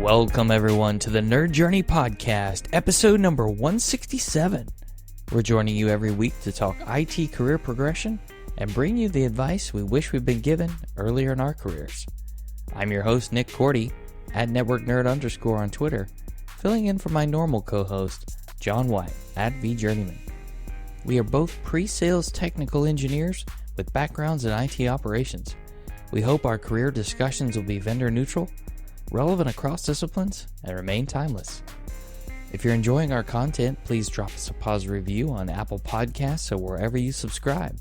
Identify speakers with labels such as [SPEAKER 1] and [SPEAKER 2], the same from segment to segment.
[SPEAKER 1] Welcome, everyone, to the Nerd Journey Podcast, episode number 167. We're joining you every week to talk IT career progression and bring you the advice we wish we'd been given earlier in our careers. I'm your host, Nick Cordy, at NetworkNerd_ on Twitter, filling in for my normal co-host, John White, at VJourneyman. We are both pre-sales technical engineers with backgrounds in IT operations. We hope our career discussions will be vendor neutral, relevant across disciplines, and remain timeless. If you're enjoying our content, please drop us a positive review on Apple Podcasts or wherever you subscribe.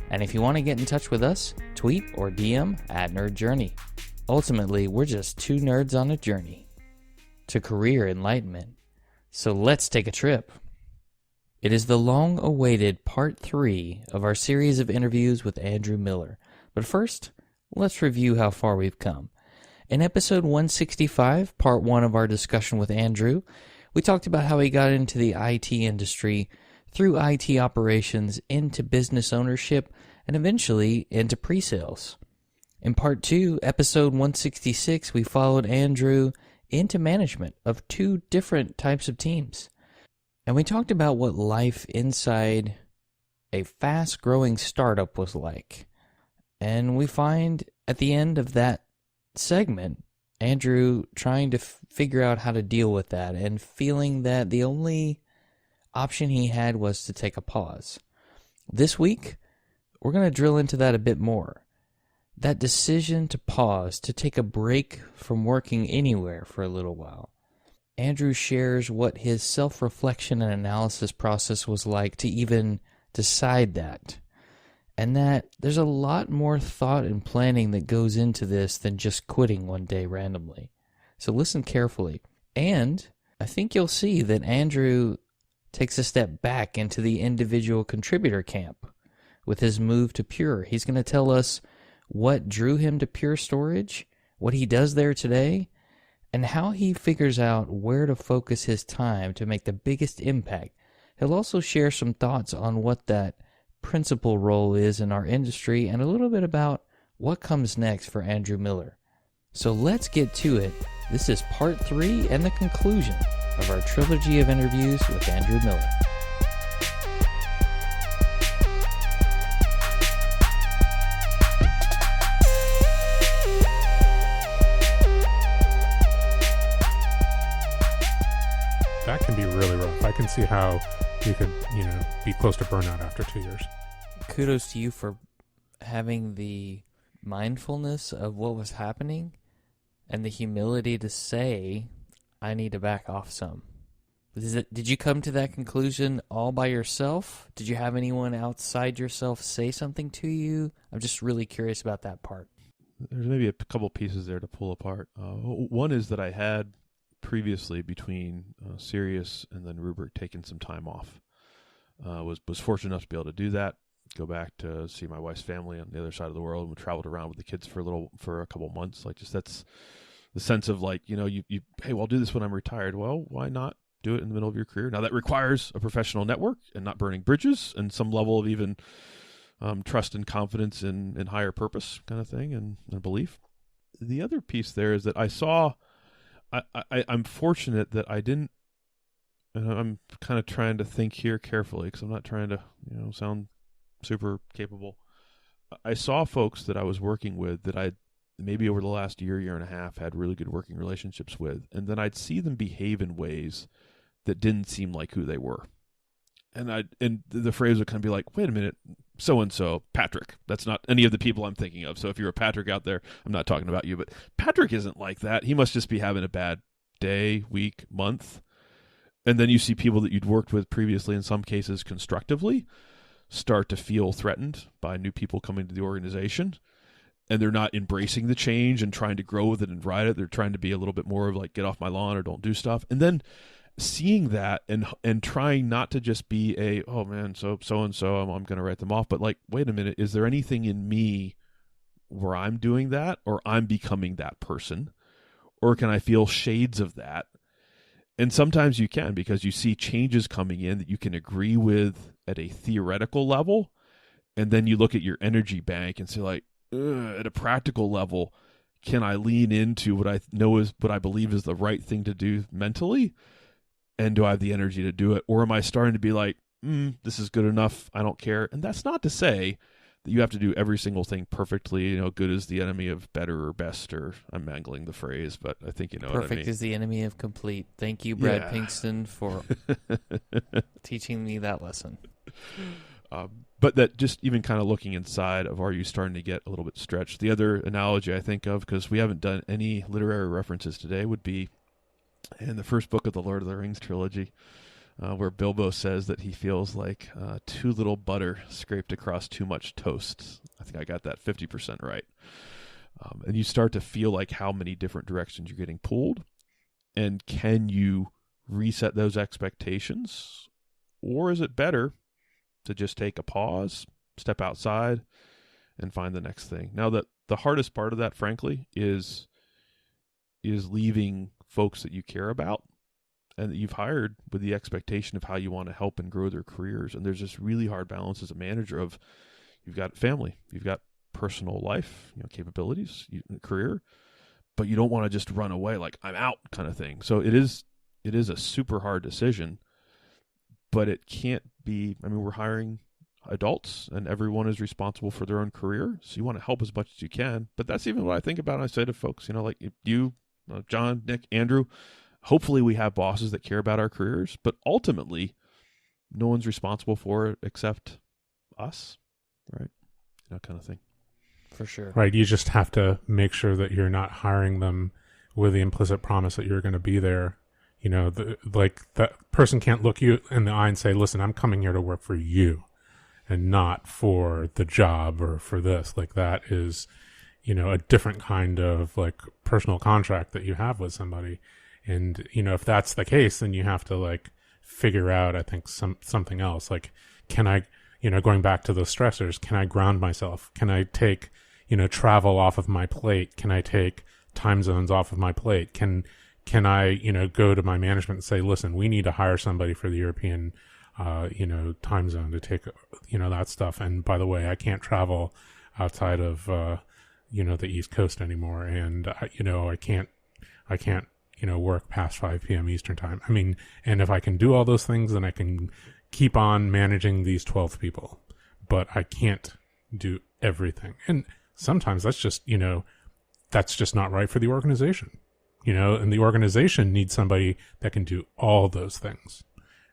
[SPEAKER 1] And if you want to get in touch with us, tweet or DM at Nerd Journey. Ultimately, we're just two nerds on a journey to career enlightenment. So let's take a trip. It is the long-awaited part 3 of our series of interviews with Andrew Miller. But first, let's review how far we've come. In episode 165, part 1 of our discussion with Andrew, we talked about how he got into the IT industry through IT operations, into business ownership, and eventually into pre-sales. In part 2, episode 166, we followed Andrew into management of 2 different types of teams. And we talked about what life inside a fast-growing startup was like. And we find at the end of that segment, Andrew trying to figure out how to deal with that and feeling that the only option he had was to take a pause. This week, we're going to drill into that a bit more. That decision to pause, to take a break from working anywhere for a little while. Andrew shares what his self-reflection and analysis process was like to even decide that. And that there's a lot more thought and planning that goes into this than just quitting one day randomly. So listen carefully. And I think you'll see that Andrew takes a step back into the individual contributor camp with his move to Pure. He's going to tell us what drew him to Pure Storage, what he does there today, and how he figures out where to focus his time to make the biggest impact. He'll also share some thoughts on what that principal role is in our industry and a little bit about what comes next for Andrew Miller. So let's get to it. This is part 3 and the conclusion of our trilogy of interviews with Andrew Miller.
[SPEAKER 2] That can be really rough. I can see how you could, be close to burnout after 2 years.
[SPEAKER 1] Kudos to you for having the mindfulness of what was happening and the humility to say, I need to back off some. Did you come to that conclusion all by yourself? Did you have anyone outside yourself say something to you? I'm just really curious about that part.
[SPEAKER 3] There's maybe a couple pieces there to pull apart. One is that I had previously between Sirius and then Rubrik taken some time off. Was fortunate enough to be able to do that. Go back to see my wife's family on the other side of the world. We traveled around with the kids for a couple months. That's the sense of you hey, well, I'll do this when I'm retired. Well, why not do it in the middle of your career? Now that requires a professional network and not burning bridges and some level of even trust and confidence in higher purpose kind of thing and belief. The other piece there is that I saw. I'm fortunate that I didn't, and I'm kind of trying to think here carefully because I'm not trying to, sound super capable. I saw folks that I was working with that I maybe over the last year and a half had really good working relationships with, and then I'd see them behave in ways that didn't seem like who they were. And the phrase would kind of be like, wait a minute, so-and-so, Patrick. That's not any of the people I'm thinking of. So if you're a Patrick out there, I'm not talking about you, but Patrick isn't like that. He must just be having a bad day, week, month. And then you see people that you'd worked with previously, in some cases constructively, start to feel threatened by new people coming to the organization. And they're not embracing the change and trying to grow with it and ride it. They're trying to be a little bit more of like, get off my lawn or don't do stuff. And then seeing that and trying not to just be oh man, so-and-so, I'm going to write them off, but like, wait a minute, is there anything in me where I'm doing that or I'm becoming that person? Or can I feel shades of that? And sometimes you can, because you see changes coming in that you can agree with at a theoretical level, and then you look at your energy bank and say like, at a practical level, can I lean into what I know is what I believe is the right thing to do mentally? And do I have the energy to do it? Or am I starting to be like, this is good enough, I don't care? And that's not to say that you have to do every single thing perfectly. Good is the enemy of better or best, or I'm mangling the phrase, but I think you know
[SPEAKER 1] Perfect
[SPEAKER 3] what I mean.
[SPEAKER 1] is the enemy of complete. Thank you, Brad
[SPEAKER 3] Yeah.
[SPEAKER 1] Pinkston, for teaching me that lesson.
[SPEAKER 3] But that just even kind of looking inside of, are you starting to get a little bit stretched? The other analogy I think of, because we haven't done any literary references today, would be in the first book of the Lord of the Rings trilogy, where Bilbo says that he feels like too little butter scraped across too much toast. I think I got that 50% right. And you start to feel like how many different directions you're getting pulled. And can you reset those expectations? Or is it better to just take a pause, step outside, and find the next thing? Now, the hardest part of that, frankly, is leaving folks that you care about and that you've hired with the expectation of how you want to help and grow their careers. And there's this really hard balance as a manager of, you've got family, you've got personal life, capabilities, career, but you don't want to just run away like I'm out kind of thing. So it is a super hard decision, but it can't be. I mean, we're hiring adults and everyone is responsible for their own career. So you want to help as much as you can, but that's even what I think about. And I say to folks, like you, John, Nick, Andrew, hopefully we have bosses that care about our careers, but ultimately no one's responsible for it except us, right? That kind of thing.
[SPEAKER 1] For sure.
[SPEAKER 2] Right. You just have to make sure that you're not hiring them with the implicit promise that you're going to be there. That person can't look you in the eye and say, listen, I'm coming here to work for you and not for the job or for this. Like that is, a different kind of like personal contract that you have with somebody. And, if that's the case, then you have to figure out, I think, something else. Like, can I, going back to those stressors, can I ground myself? Can I take, travel off of my plate? Can I take time zones off of my plate? Can I, go to my management and say, listen, we need to hire somebody for the European, time zone to take, that stuff. And by the way, I can't travel outside of, the East Coast anymore. And, I can't, work past 5 p.m. Eastern time. I mean, and if I can do all those things, then I can keep on managing these 12 people, but I can't do everything. And sometimes that's just, that's just not right for the organization, and the organization needs somebody that can do all those things.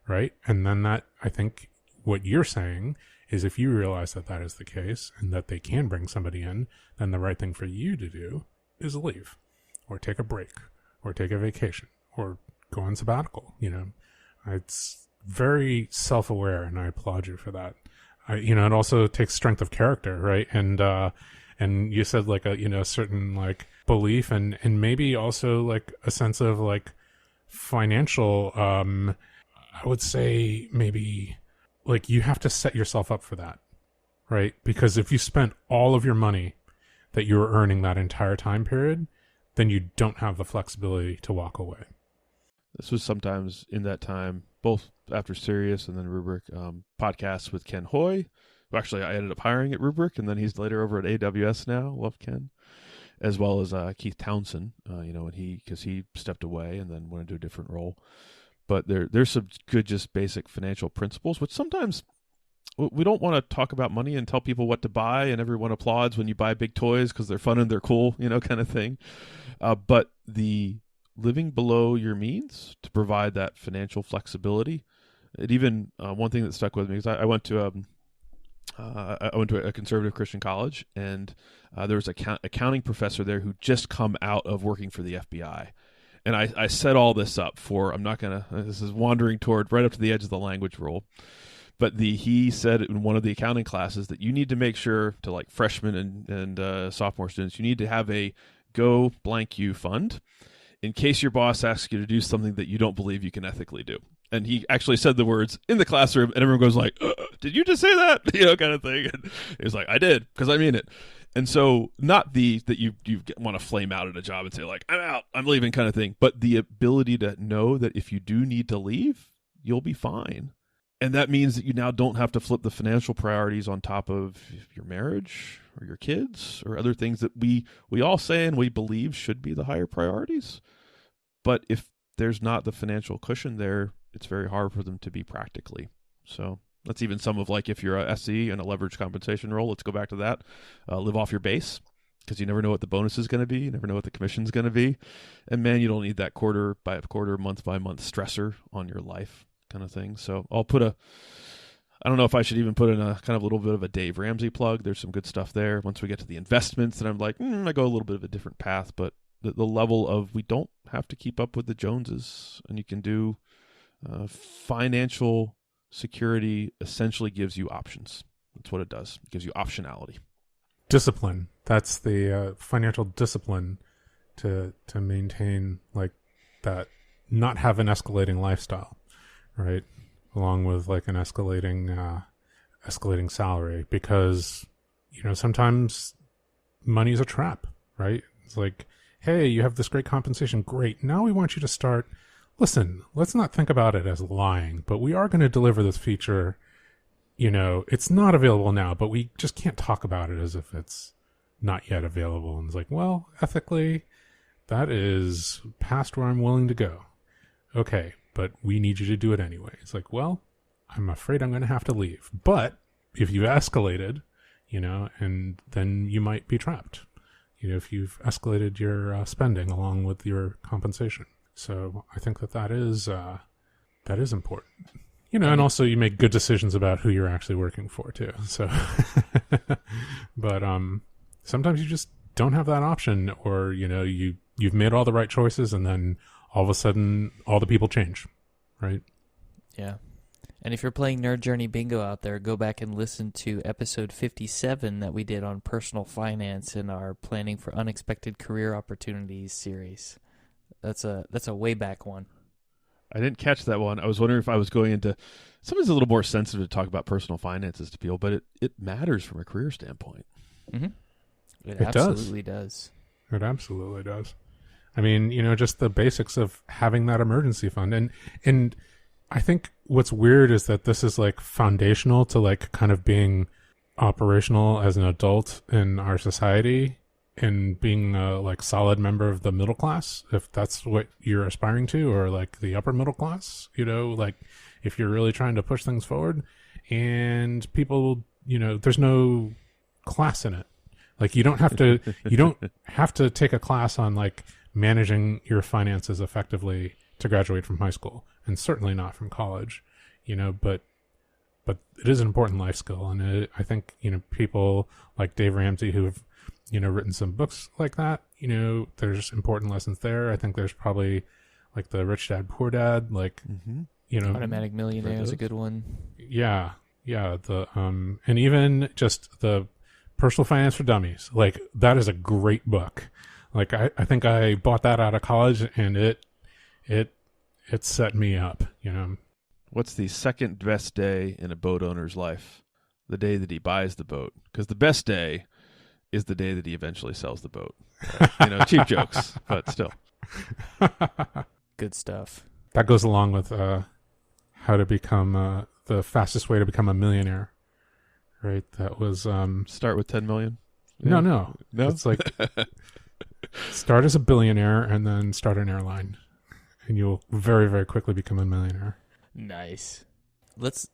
[SPEAKER 2] Right. And then that, I think what you're saying is if you realize that that is the case and that they can bring somebody in, then the right thing for you to do is leave or take a break or take a vacation or go on sabbatical. It's very self-aware and I applaud you for that. It also takes strength of character, right? And you said a certain belief and maybe also a sense of financial, I would say maybe you have to set yourself up for that, right? Because if you spent all of your money that you were earning that entire time period, then you don't have the flexibility to walk away.
[SPEAKER 3] This was sometimes in that time, both after Sirius and then Rubrik, podcasts with Ken Hoy, who actually I ended up hiring at Rubrik, and then he's later over at AWS now. Love Ken. As well as Keith Townsend, because he stepped away and then went into a different role. But there's some good just basic financial principles, which sometimes we don't want to talk about money and tell people what to buy, and everyone applauds when you buy big toys because they're fun and they're cool, kind of thing. But the living below your means to provide that financial flexibility. It even one thing that stuck with me is I went to a conservative Christian college, and there was an accounting professor there who just come out of working for the FBI. And I set all this up for, this is wandering toward right up to the edge of the language rule. But he said in one of the accounting classes that you need to make sure to freshmen and sophomore students, you need to have a go blank you fund in case your boss asks you to do something that you don't believe you can ethically do. And he actually said the words in the classroom, and everyone goes did you just say that? Kind of thing. And he was like, I did, because I mean it. And so not that you want to flame out at a job and say I'm out, I'm leaving kind of thing, but the ability to know that if you do need to leave, you'll be fine. And that means that you now don't have to flip the financial priorities on top of your marriage or your kids or other things that we all say and we believe should be the higher priorities. But if there's not the financial cushion there, it's very hard for them to be practically. So that's even some of, like, if you're a SE in a leveraged compensation role, let's go back to that. Live off your base, because you never know what the bonus is going to be. You never know what the commission is going to be. And man, you don't need that quarter by quarter, month by month stressor on your life kind of thing. So I don't know if I should even put in a kind of a little bit of a Dave Ramsey plug. There's some good stuff there. Once we get to the investments, then I'm like, I go a little bit of a different path, but the level of, we don't have to keep up with the Joneses, and you can do financial security essentially gives you options. That's what it does. It gives you optionality.
[SPEAKER 2] Discipline. That's the financial discipline to maintain, like, that, not have an escalating lifestyle, right? Along with, like, an escalating salary, because, sometimes money is a trap, right? It's like, hey, you have this great compensation. Great. Now we want you to start. Listen, let's not think about it as lying, but we are going to deliver this feature. It's not available now, but we just can't talk about it as if it's not yet available. And it's like, well, ethically, that is past where I'm willing to go. Okay, but we need you to do it anyway. It's like, well, I'm afraid I'm going to have to leave. But if you've escalated, and then you might be trapped. If you've escalated your spending along with your compensation. So I think that is important. And also you make good decisions about who you're actually working for too. So, but sometimes you just don't have that option, or you've made all the right choices, and then all of a sudden all the people change, right?
[SPEAKER 1] Yeah. And if you're playing Nerd Journey Bingo out there, go back and listen to episode 57 that we did on personal finance in our Planning for Unexpected Career Opportunities series. That's a way back one.
[SPEAKER 3] I didn't catch that one. I was wondering if I was going into, sometimes a little more sensitive to talk about personal finances to people, but it matters from a career standpoint.
[SPEAKER 1] Mm-hmm. It absolutely does.
[SPEAKER 2] It absolutely does. I mean, just the basics of having that emergency fund. And I think what's weird is that this is, like, foundational to, like, kind of being operational as an adult in our society and being a, like, solid member of the middle class, if that's what you're aspiring to, or, like, the upper middle class, like, if you're really trying to push things forward. And people, there's no class in it. Like, you don't have to take a class on, like, managing your finances effectively to graduate from high school, and certainly not from college, but it is an important life skill. And I think, people like Dave Ramsey who have, written some books like that, there's important lessons there. I think there's probably, like, the Rich Dad, Poor Dad, like,
[SPEAKER 1] Automatic Millionaire is a good one.
[SPEAKER 2] Yeah. And even just the Personal Finance for Dummies, like, that is a great book. Like, I think I bought that out of college, and it set me up,
[SPEAKER 3] What's the second best day in a boat owner's life? The day that he buys the boat. Because the best day is the day that he eventually sells the boat. Cheap jokes, but still.
[SPEAKER 1] Good stuff.
[SPEAKER 2] That goes along with how to become the fastest way to become a millionaire, right? That was
[SPEAKER 3] start with 10 million. Yeah.
[SPEAKER 2] No. It's like start as a billionaire and then start an airline, and you'll very, very quickly become a millionaire.
[SPEAKER 1] Nice. Let's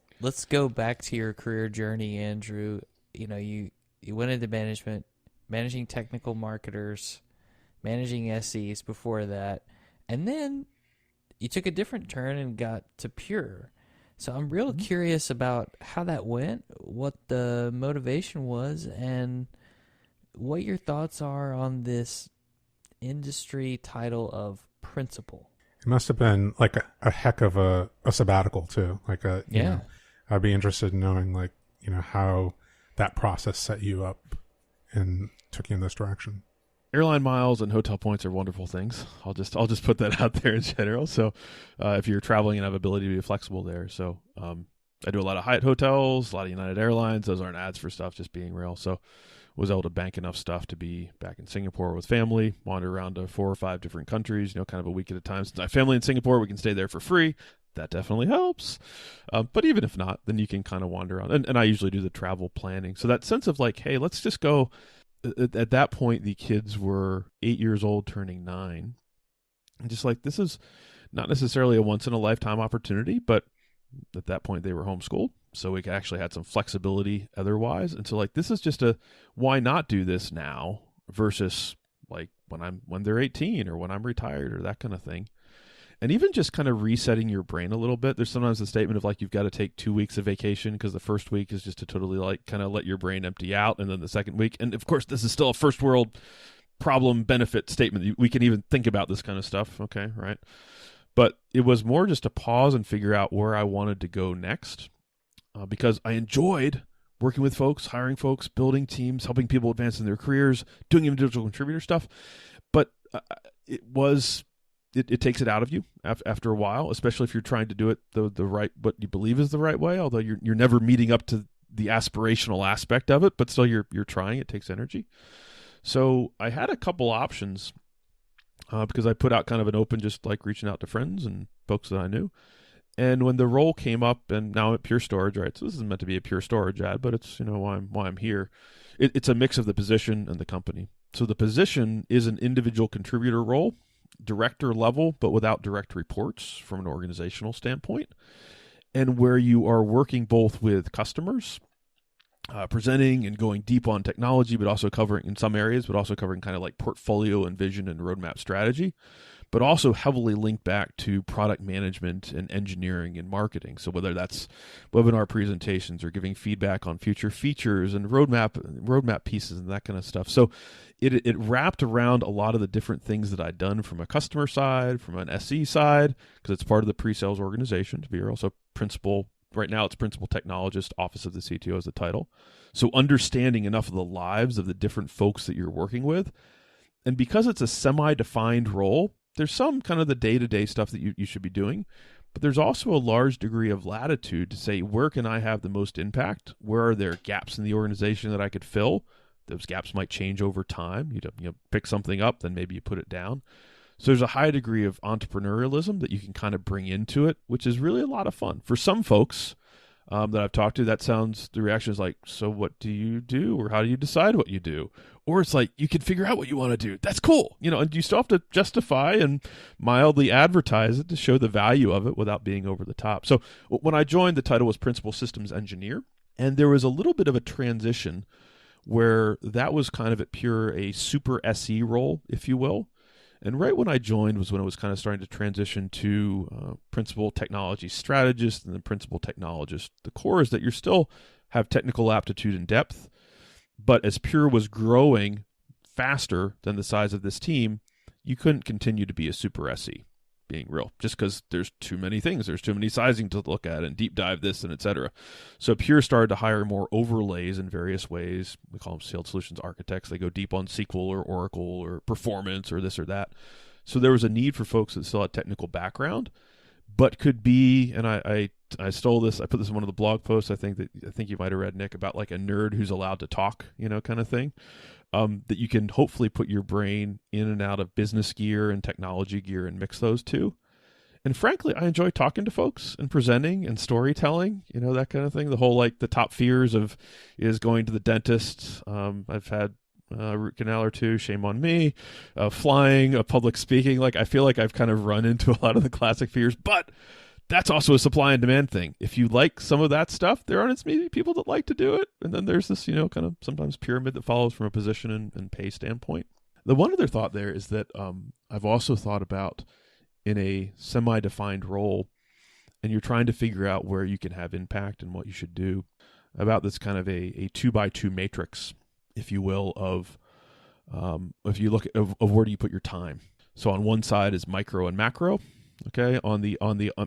[SPEAKER 1] go back to your career journey, Andrew. You went into management, managing technical marketers, managing SEs before that, and then you took a different turn and got to Pure. So I'm real curious about how that went, what the motivation was, and what your thoughts are on this industry title of principal.
[SPEAKER 2] It must have been like a heck of a sabbatical too. Like I'd be interested in knowing, like, how that process set you up and took you in this direction.
[SPEAKER 3] Airline miles and hotel points are wonderful things. I'll just put that out there in general. So if you're traveling and have ability to be flexible there. So I do a lot of Hyatt hotels, a lot of United Airlines. Those aren't ads for stuff, just being real. So was able to bank enough stuff to be back in Singapore with family, wander around to 4 or 5 different countries, kind of a week at a time. Since I have family in Singapore, we can stay there for free. that definitely helps. But even if not, then you can kind of wander around. And I usually do the travel planning. So that sense of like, hey, let's just go. At that point, the kids were 8 years old, turning 9. And just like, this is not necessarily a once-in-a-lifetime opportunity, but at that point, they were homeschooled. So we actually had some flexibility otherwise. And so like, this is just why not do this now versus like when they're 18 or when I'm retired or that kind of thing. And even just kind of resetting your brain a little bit. There's sometimes a statement of like, you've got to take 2 weeks of vacation because the first week is just to totally like kind of let your brain empty out. And then the second week, and of course, this is still a first world problem benefit statement. We can even think about this kind of stuff. Okay. Right. But it was more just to pause and figure out where I wanted to go next because I enjoyed working with folks, hiring folks, building teams, helping people advance in their careers, doing individual contributor stuff. But it takes it out of you after a while, especially if you're trying to do it the right, what you believe is the right way, although you're never meeting up to the aspirational aspect of it, but still you're trying. It takes energy. So I had a couple options because I put out kind of an open, just like reaching out to friends and folks that I knew. And when the role came up, and now I'm at Pure Storage, right? So this isn't meant to be a Pure Storage ad, but it's why I'm here. It's a mix of the position and the company. So the position is an individual contributor role, director level, but without direct reports from an organizational standpoint, and where you are working both with customers, presenting and going deep on technology, but also covering in some areas, but also covering kind of like portfolio and vision and roadmap strategy, but also heavily linked back to product management and engineering and marketing. So whether that's webinar presentations or giving feedback on future features and roadmap pieces and that kind of stuff. So it wrapped around a lot of the different things that I'd done from a customer side, from an SE side, because it's part of the pre-sales organization to be also principal. Right now it's principal technologist, office of the CTO is the title. So understanding enough of the lives of the different folks that you're working with. And because it's a semi-defined role, there's some kind of the day-to-day stuff that you should be doing, but there's also a large degree of latitude to say, where can I have the most impact? Where are there gaps in the organization that I could fill? Those gaps might change over time. You pick something up, then maybe you put it down. So there's a high degree of entrepreneurialism that you can kind of bring into it, which is really a lot of fun. For some folks that I've talked to, the reaction is like, so what do you do? Or how do you decide what you do? Or it's like, you can figure out what you want to do. That's cool. And you still have to justify and mildly advertise it to show the value of it without being over the top. So when I joined, the title was Principal Systems Engineer. And there was a little bit of a transition where that was kind of at Pure a super SE role, if you will. And right when I joined was when it was kind of starting to transition to principal technology strategist and then principal technologist. The core is that you still have technical aptitude and depth, but as Pure was growing faster than the size of this team, you couldn't continue to be a super SE, being real, just because there's too many things. There's too many sizing to look at and deep dive this and et cetera. So Pure started to hire more overlays in various ways. We call them Sales Solutions Architects. They go deep on SQL or Oracle or performance or this or that. So there was a need for folks that still had technical background, but could be, and I stole this, I put this in one of the blog posts, I think you might have read, Nick, about like a nerd who's allowed to talk, kind of thing. That you can hopefully put your brain in and out of business gear and technology gear and mix those two. And frankly, I enjoy talking to folks and presenting and storytelling, that kind of thing. The whole, like, the top fears is going to the dentist. I've had a root canal or two, shame on me, flying, public speaking. Like, I feel like I've kind of run into a lot of the classic fears, but that's also a supply and demand thing. If you like some of that stuff, there aren't as many people that like to do it. And then there's this, kind of sometimes pyramid that follows from a position and pay standpoint. The one other thought there is that I've also thought about in a semi-defined role, and you're trying to figure out where you can have impact and what you should do, about this kind of a 2x2 matrix, if you will, of if you look at where do you put your time. So on one side is micro and macro. Okay, on the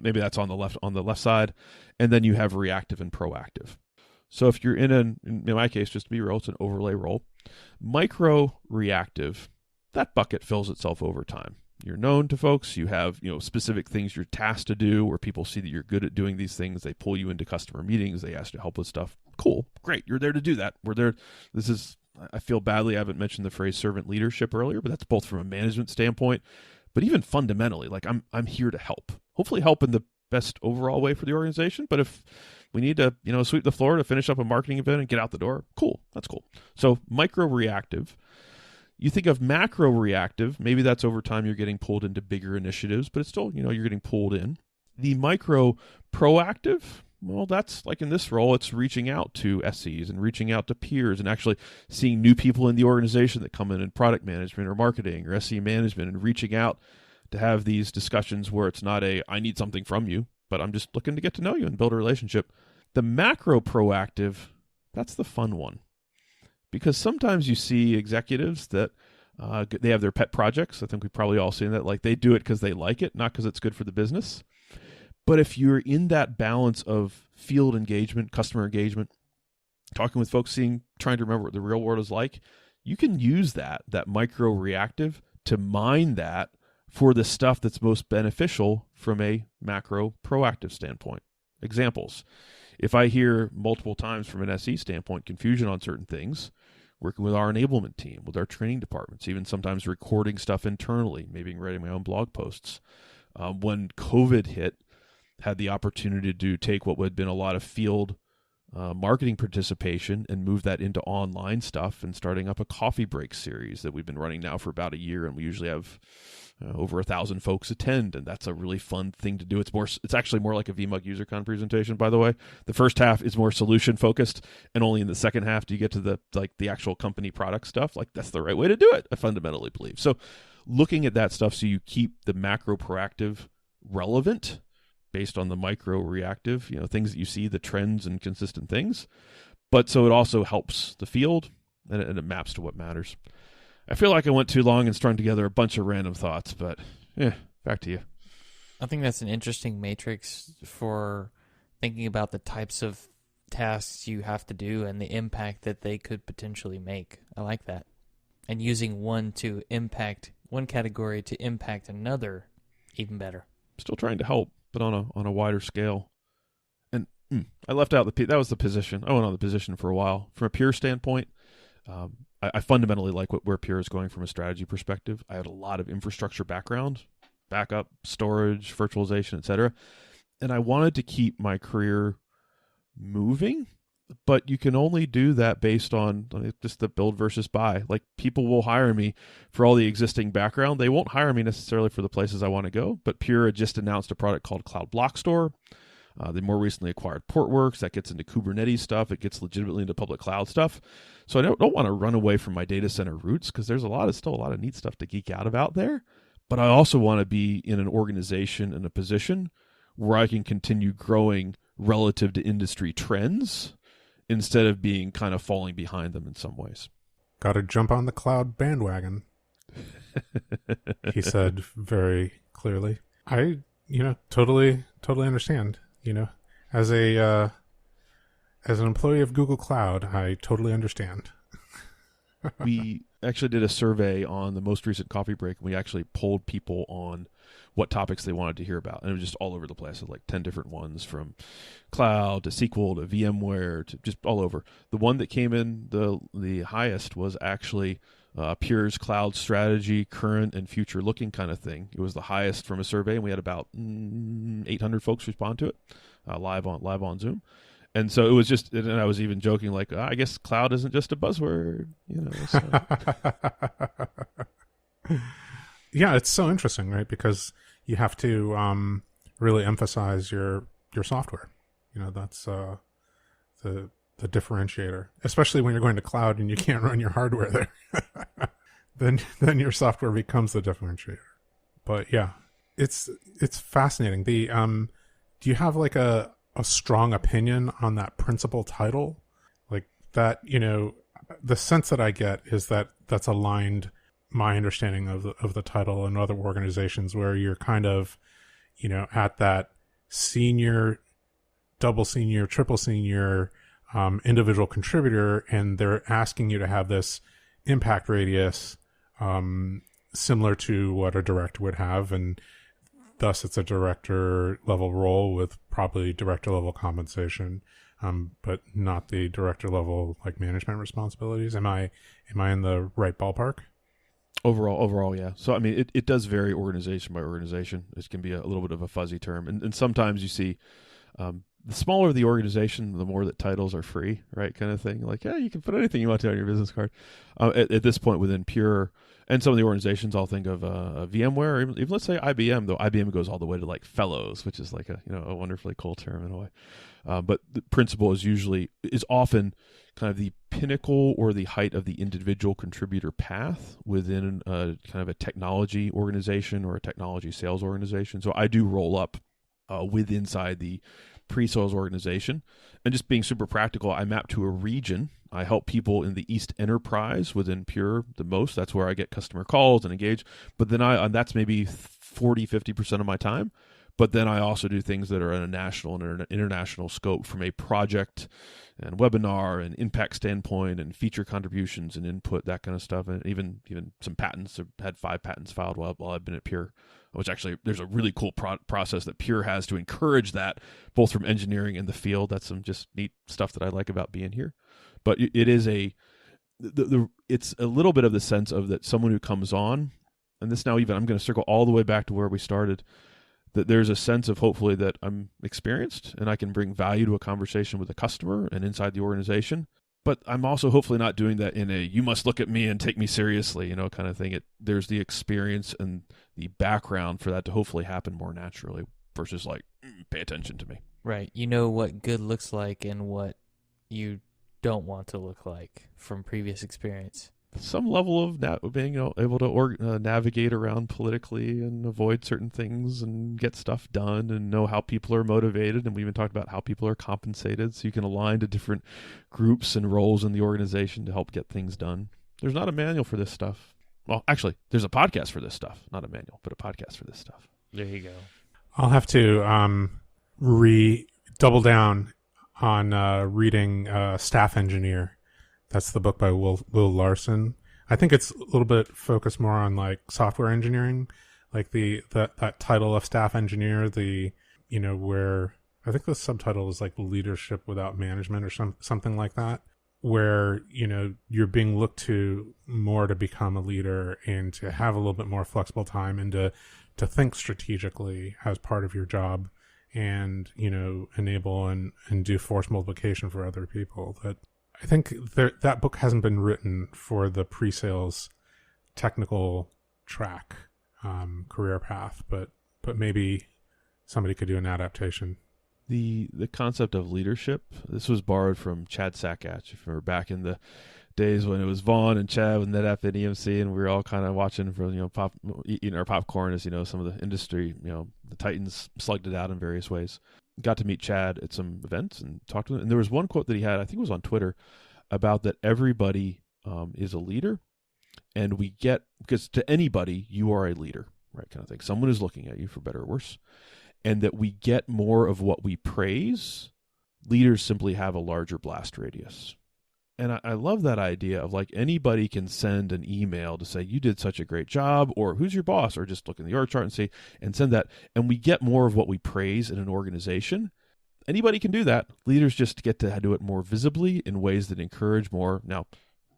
[SPEAKER 3] maybe that's on the left side, and then you have reactive and proactive. So if you're in my case, just to be real, it's an overlay role. Micro reactive, that bucket fills itself over time. You're known to folks. You have specific things you're tasked to do, where people see that you're good at doing these things. They pull you into customer meetings. They ask you to help with stuff. Cool, great. You're there to do that. We're there. I feel badly I haven't mentioned the phrase servant leadership earlier, but that's both from a management standpoint. But even fundamentally, like I'm here to help. Hopefully help in the best overall way for the organization. But if we need to, sweep the floor to finish up a marketing event and get out the door, cool. That's cool. So micro reactive. You think of macro reactive, maybe that's over time you're getting pulled into bigger initiatives, but it's still, you're getting pulled in. The micro proactive, well, that's like in this role, it's reaching out to SEs and reaching out to peers and actually seeing new people in the organization that come in product management or marketing or SE management and reaching out to have these discussions where it's not I need something from you, but I'm just looking to get to know you and build a relationship. The macro proactive, that's the fun one. Because sometimes you see executives that they have their pet projects. I think we've probably all seen that. Like they do it because they like it, not because it's good for the business. But if you're in that balance of field engagement, customer engagement, talking with folks, trying to remember what the real world is like, you can use that micro reactive to mine that for the stuff that's most beneficial from a macro proactive standpoint. Examples. If I hear multiple times from an SE standpoint confusion on certain things, working with our enablement team, with our training departments, even sometimes recording stuff internally, maybe writing my own blog posts. When COVID hit, had the opportunity to take what had been a lot of field marketing participation and move that into online stuff and starting up a coffee break series that we've been running now for about a year, and we usually have over 1,000 folks attend, and that's a really fun thing to do. It's actually more like a VMUG UserCon presentation, by the way. The first half is more solution focused, and only in the second half do you get to the actual company product stuff. Like that's the right way to do it, I fundamentally believe. So looking at that stuff so you keep the macro proactive relevant based on the micro reactive, things that you see, the trends and consistent things. But so it also helps the field and it maps to what matters. I feel like I went too long and strung together a bunch of random thoughts, but back to you.
[SPEAKER 1] I think that's an interesting matrix for thinking about the types of tasks you have to do and the impact that they could potentially make. I like that. And using one category to impact another, even better.
[SPEAKER 3] Still trying to help, but on a wider scale. And I left out that was the position. I went on the position for a while. From a peer standpoint, I fundamentally like where Pure is going from a strategy perspective. I had a lot of infrastructure background, backup, storage, virtualization, etc. And I wanted to keep my career moving, but you can only do that based on just the build versus buy. Like people will hire me for all the existing background. They won't hire me necessarily for the places I want to go, but Pure had just announced a product called Cloud Block Store. They more recently acquired Portworx. That gets into Kubernetes stuff. It gets legitimately into public cloud stuff. So I don't want to run away from my data center roots because there's still a lot of neat stuff to geek out about there. But I also want to be in an organization and a position where I can continue growing relative to industry trends instead of being kind of falling behind them in some ways.
[SPEAKER 2] Got to jump on the cloud bandwagon, he said very clearly. I, totally understand. As an employee of Google Cloud, I totally understand.
[SPEAKER 3] We actually did a survey on the most recent coffee break, and we actually polled people on what topics they wanted to hear about. And it was just all over the place, like 10 different ones, from cloud to SQL to VMware to just all over. The one that came in the highest was actually Pure's cloud strategy, current and future looking kind of thing. It was the highest from a survey, and we had about 800 folks respond to it live on Zoom. And so it was just, and I was even joking like, I guess cloud isn't just a buzzword, So.
[SPEAKER 2] Yeah, it's so interesting, right? Because you have to really emphasize your software. That's the differentiator, especially when you're going to cloud and you can't run your hardware there. then your software becomes the differentiator. But yeah, it's fascinating. Do you have like a strong opinion on that principal title? Like that, the sense that I get is that that's aligned my understanding of the title in other organizations where you're kind of, at that senior, double senior, triple senior, individual contributor, and they're asking you to have this impact radius similar to what a director would have, and thus it's a director level role with probably director level compensation, but not the director level like management responsibilities. Am I in the right ballpark?
[SPEAKER 3] Overall, yeah. So, I mean, it does vary organization by organization. It can be a little bit of a fuzzy term. And sometimes you see the smaller the organization, the more that titles are free, right? Kind of thing. Like, yeah, you can put anything you want to on your business card. At this point within Pure, and some of the organizations, I'll think of VMware, or even let's say IBM, though IBM goes all the way to like fellows, which is like a wonderfully cool term in a way. But the principal is often kind of the pinnacle or the height of the individual contributor path within kind of a technology organization or a technology sales organization. So I do roll up inside the pre-sales organization, and just being super practical, I map to a region. I help people in the East Enterprise within Pure the most. That's where I get customer calls and engage. But then that's maybe 40-50% of my time. But then I also do things that are in a national and international scope, from a project and webinar and impact standpoint and feature contributions and input, that kind of stuff. And even some patents. I've had 5 patents filed while I've been at Pure, which actually there's a really cool process that Pure has to encourage that, both from engineering and the field. That's some just neat stuff that I like about being here. But it is it's a little bit of the sense of that someone who comes on, and this now even I'm going to circle all the way back to where we started, that there's a sense of hopefully that I'm experienced and I can bring value to a conversation with a customer and inside the organization. But I'm also hopefully not doing that in a you must look at me and take me seriously, kind of thing. There's the experience and the background for that to hopefully happen more naturally versus like, pay attention to me.
[SPEAKER 1] Right. You know what good looks like and what you don't want to look like from previous experience.
[SPEAKER 3] Some level of being able to navigate around politically and avoid certain things and get stuff done and know how people are motivated. And we even talked about how people are compensated, so you can align to different groups and roles in the organization to help get things done. There's not a manual for this stuff. Well, actually, there's a podcast for this stuff. Not a manual, but a podcast for this stuff.
[SPEAKER 1] There you go.
[SPEAKER 2] I'll have to double down on reading Staff Engineer. That's the book by Will Larson. I think it's a little bit focused more on like software engineering, like that title of Staff Engineer. Where I think the subtitle is like Leadership Without Management or something like that, where you're being looked to more to become a leader and to have a little bit more flexible time and to think strategically as part of your job, and enable and do force multiplication for other people. That I think that book hasn't been written for the pre-sales technical track career path, but maybe somebody could do an adaptation.
[SPEAKER 3] The concept of leadership, this was borrowed from Chad Sackatch. If you remember back in the days when it was Vaughn and Chad with NetApp and EMC, and we were all kind of watching from eating our popcorn as some of the industry, the titans slugged it out in various ways. Got to meet Chad at some events and talked to him. And there was one quote that he had, I think it was on Twitter, about that everybody is a leader, and because to anybody, you are a leader, right? Kind of thing. Someone is looking at you, for better or worse, and that we get more of what we praise. Leaders simply have a larger blast radius. And I love that idea of like anybody can send an email to say, you did such a great job, or who's your boss, or just look in the org chart and send that. And we get more of what we praise in an organization. Anybody can do that. Leaders just get to do it more visibly in ways that encourage more. Now,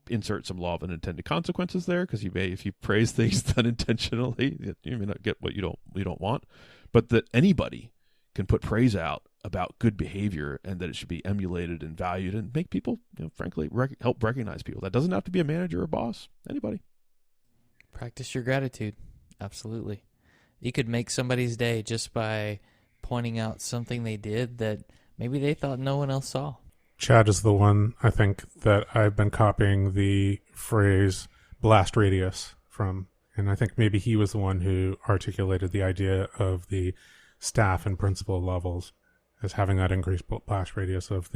[SPEAKER 3] insert some law of unintended consequences there, because if you praise things unintentionally, you may not get what you don't want. But that anybody can put praise out about good behavior, and that it should be emulated and valued and make people, frankly, help recognize people. That doesn't have to be a manager or a boss. Anybody.
[SPEAKER 1] Practice your gratitude. Absolutely. You could make somebody's day just by pointing out something they did that maybe they thought no one else saw.
[SPEAKER 2] Chad is the one, I think, that I've been copying the phrase blast radius from. And I think maybe he was the one who articulated the idea of the staff and principal levels as having that increased blast radius of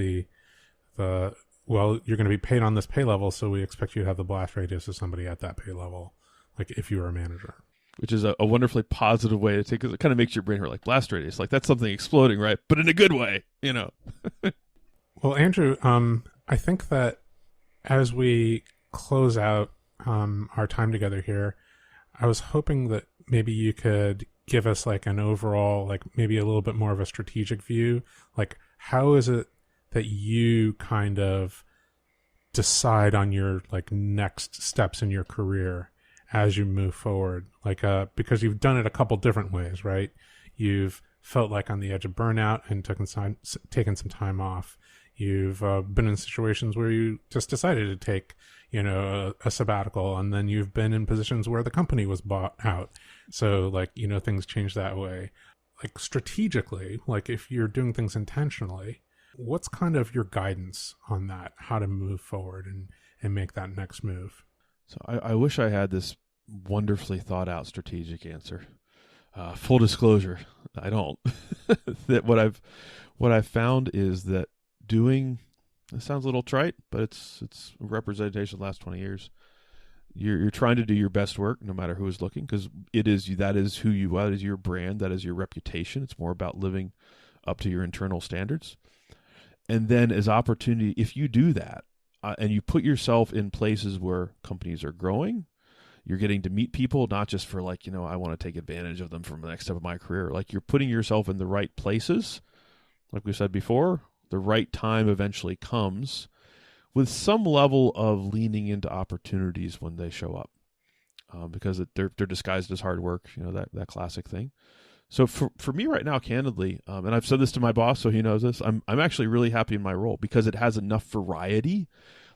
[SPEAKER 2] well, you're going to be paid on this pay level, so we expect you to have the blast radius of somebody at that pay level, like if you were a manager.
[SPEAKER 3] Which is a wonderfully positive way to take, because it kind of makes your brain hurt, like blast radius. Like that's something exploding, right? But in a good way,
[SPEAKER 2] Well, Andrew, I think that as we close out our time together here, I was hoping that maybe you could give us like an overall, like maybe a little bit more of a strategic view. Like, how is it that you kind of decide on your like next steps in your career, as you move forward? Like, because you've done it a couple different ways, right? You've felt like on the edge of burnout and taken some time off. You've been in situations where you just decided to take, a sabbatical, and then you've been in positions where the company was bought out. So, like, things change that way. Like, strategically, like if you're doing things intentionally, what's kind of your guidance on that, how to move forward and make that next move?
[SPEAKER 3] So I wish I had this wonderfully thought out strategic answer. Full disclosure, I don't. That what I've found is that doing, it sounds a little trite, but it's a representation of the last 20 years. You're trying to do your best work no matter who is looking, because that is who you are, that is your brand, that is your reputation. It's more about living up to your internal standards. And then as opportunity, if you do that and you put yourself in places where companies are growing, you're getting to meet people, not just for like, I want to take advantage of them for the next step of my career. Like, you're putting yourself in the right places. Like we said before, the right time eventually comes with some level of leaning into opportunities when they show up, because they're disguised as hard work, that classic thing. So for me right now, candidly, and I've said this to my boss, so he knows this, I'm actually really happy in my role because it has enough variety.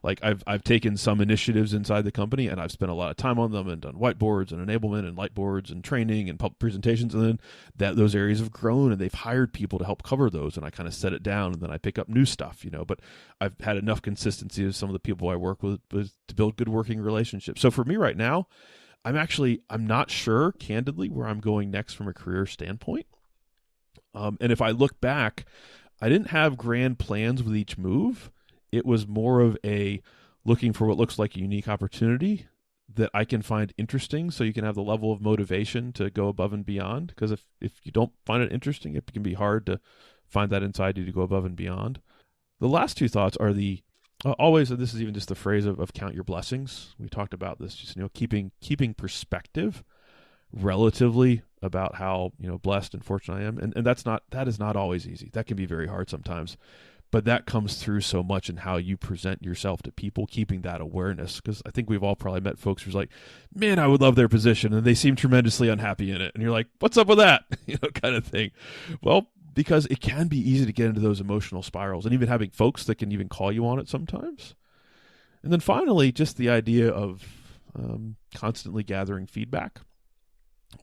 [SPEAKER 3] Like, I've taken some initiatives inside the company and I've spent a lot of time on them and done whiteboards and enablement and lightboards and training and public presentations. And then those areas have grown and they've hired people to help cover those. And I kind of set it down and then I pick up new stuff, but I've had enough consistency with some of the people I work with to build good working relationships. So for me right now, I'm not sure, candidly, where I'm going next from a career standpoint. And if I look back, I didn't have grand plans with each move. It was more of a looking for what looks like a unique opportunity that I can find interesting, so you can have the level of motivation to go above and beyond. Because if you don't find it interesting, it can be hard to find that inside you to go above and beyond. The last two thoughts are always, and this is even just the phrase of count your blessings. We talked about this, just keeping perspective relatively about how blessed and fortunate I am, and that is not always easy. That can be very hard sometimes. But that comes through so much in how you present yourself to people, keeping that awareness. Because I think we've all probably met folks who's like, man, I would love their position, and they seem tremendously unhappy in it. And you're like, what's up with that? Kind of thing. Well, because it can be easy to get into those emotional spirals, and even having folks that can even call you on it sometimes. And then finally, just the idea of constantly gathering feedback,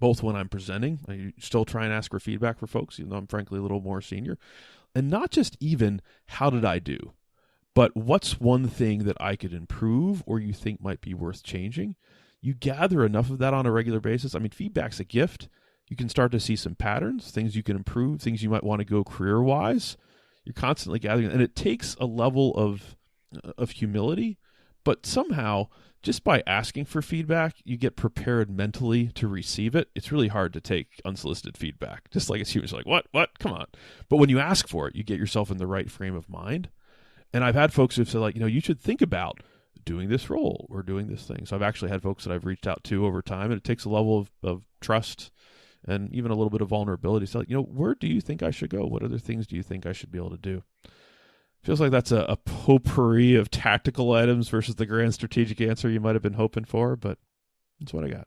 [SPEAKER 3] both when I'm presenting. I still try and ask for feedback for folks, even though I'm frankly a little more senior. And not just even, how did I do? But what's one thing that I could improve or you think might be worth changing? You gather enough of that on a regular basis. I mean, feedback's a gift. You can start to see some patterns, things you can improve, things you might want to go career-wise. You're constantly gathering. And it takes a level of humility. But somehow, just by asking for feedback, you get prepared mentally to receive it. It's really hard to take unsolicited feedback. Just like it's humans, like, what? Come on. But when you ask for it, you get yourself in the right frame of mind. And I've had folks who've said, like, you should think about doing this role or doing this thing. So I've actually had folks that I've reached out to over time, and it takes a level of trust and even a little bit of vulnerability. So, where do you think I should go? What other things do you think I should be able to do? Feels like that's a potpourri of tactical items versus the grand strategic answer you might have been hoping for, but that's what I got.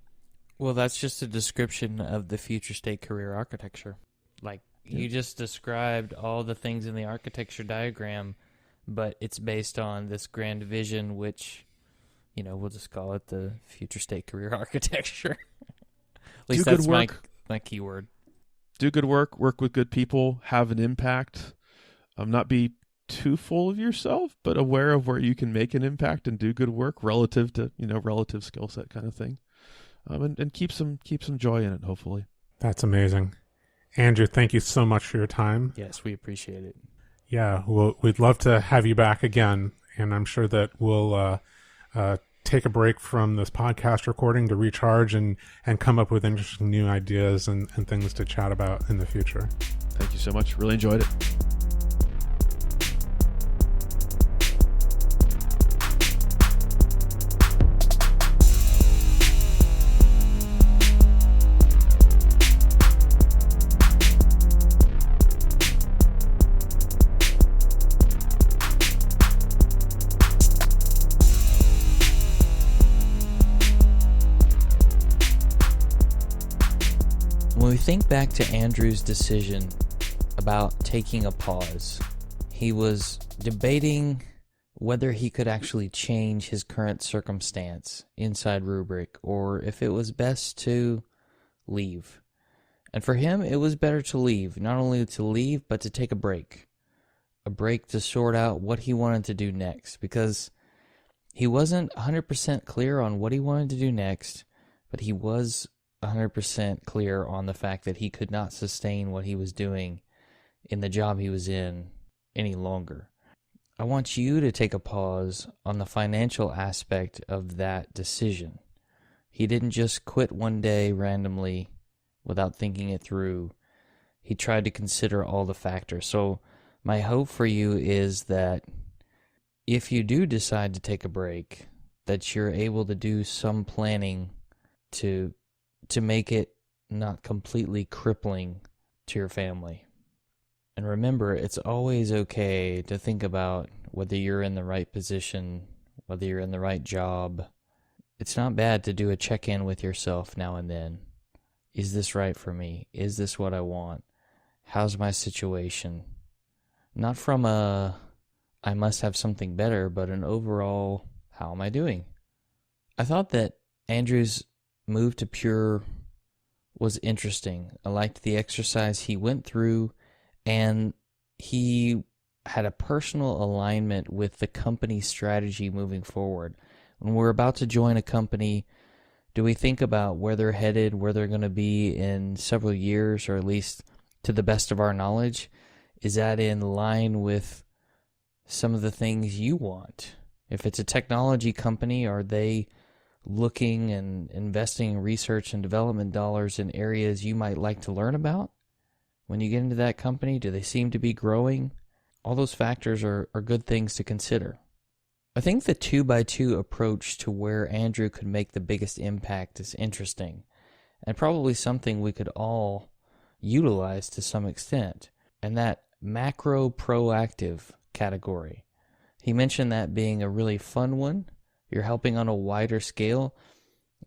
[SPEAKER 1] Well, that's just a description of the future state career architecture. Like, you just described all the things in the architecture diagram, but it's based on this grand vision, which, we'll just call it the future state career architecture. At least that's my keyword.
[SPEAKER 3] Do good work with good people, have an impact, not be too full of yourself, but aware of where you can make an impact and do good work relative to, relative skill set kind of thing. And keep some joy in it, hopefully.
[SPEAKER 2] That's amazing. Andrew, thank you so much for your time.
[SPEAKER 1] Yes, we appreciate it.
[SPEAKER 2] Yeah, we'd love to have you back again, and I'm sure that we'll take a break from this podcast recording to recharge and come up with interesting new ideas and things to chat about in the future.
[SPEAKER 3] Thank you so much. Really enjoyed it.
[SPEAKER 1] think back to Andrew's decision about taking a pause, he was debating whether he could actually change his current circumstance inside Rubrik, or if it was best to leave. And for him, it was better to leave. Not only to leave, but to take a break. A break to sort out what he wanted to do next, because he wasn't 100% clear on what he wanted to do next, but he was 100% clear on the fact that he could not sustain what he was doing in the job he was in any longer. I want you to take a pause on the financial aspect of that decision. He didn't just quit one day randomly without thinking it through. He tried to consider all the factors. So my hope for you is that if you do decide to take a break, that you're able to do some planning to make it not completely crippling to your family. And remember, it's always okay to think about whether you're in the right position, whether you're in the right job. It's not bad to do a check-in with yourself now and then. Is this right for me? Is this what I want? How's my situation? Not from a, I must have something better, but an overall, how am I doing? I thought that Andrew's move to Pure was interesting. I liked the exercise he went through, and he had a personal alignment with the company's strategy moving forward. When we're about to join a company, do we think about where they're headed, where they're going to be in several years, or at least to the best of our knowledge? Is that in line with some of the things you want? If it's a technology company, are they looking and investing research and development dollars in areas you might like to learn about? When you get into that company, do they seem to be growing? All those factors are good things to consider. I think the 2x2 approach to where Andrew could make the biggest impact is interesting, and probably something we could all utilize to some extent, and that macro proactive category. He mentioned that being a really fun one. You're helping on a wider scale.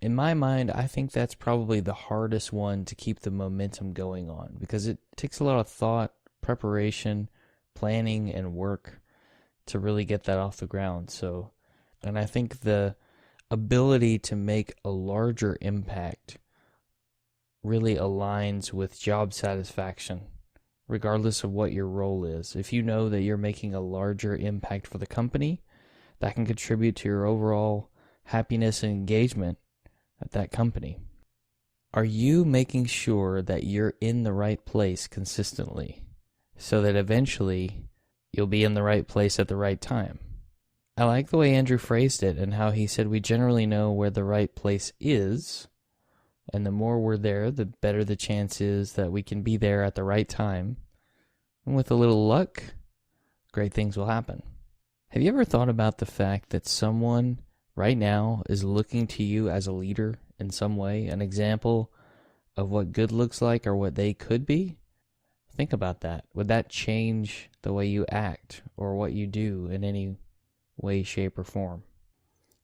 [SPEAKER 1] In my mind, I think that's probably the hardest one to keep the momentum going on, because it takes a lot of thought, preparation, planning, and work to really get that off the ground. So, and I think the ability to make a larger impact really aligns with job satisfaction, regardless of what your role is. If you know that you're making a larger impact for the company, that can contribute to your overall happiness and engagement at that company. Are you making sure that you're in the right place consistently so that eventually you'll be in the right place at the right time? I like the way Andrew phrased it and how he said we generally know where the right place is, and the more we're there, the better the chance is that we can be there at the right time. And with a little luck, great things will happen. Have you ever thought about the fact that someone right now is looking to you as a leader in some way, an example of what good looks like or what they could be? Think about that. Would that change the way you act or what you do in any way, shape, or form?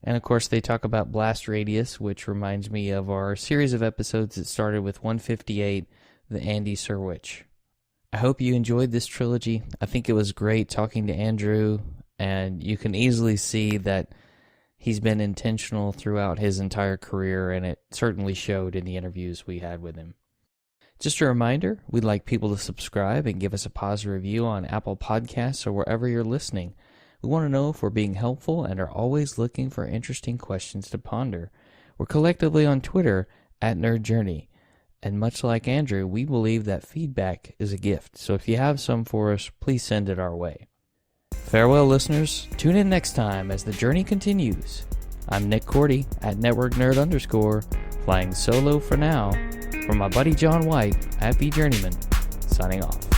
[SPEAKER 1] And of course, they talk about blast radius, which reminds me of our series of episodes that started with 158, the Andy Serwich. I hope you enjoyed this trilogy. I think it was great talking to Andrew, and you can easily see that he's been intentional throughout his entire career, and it certainly showed in the interviews we had with him. Just a reminder, we'd like people to subscribe and give us a positive review on Apple Podcasts or wherever you're listening. We want to know if we're being helpful and are always looking for interesting questions to ponder. We're collectively on Twitter at Nerd Journey. And much like Andrew, we believe that feedback is a gift. So if you have some for us, please send it our way. Farewell, listeners. Tune in next time as the journey continues. I'm Nick Cordy at NetworkNerd_, flying solo for now, from my buddy John White at VJourneyman, signing off.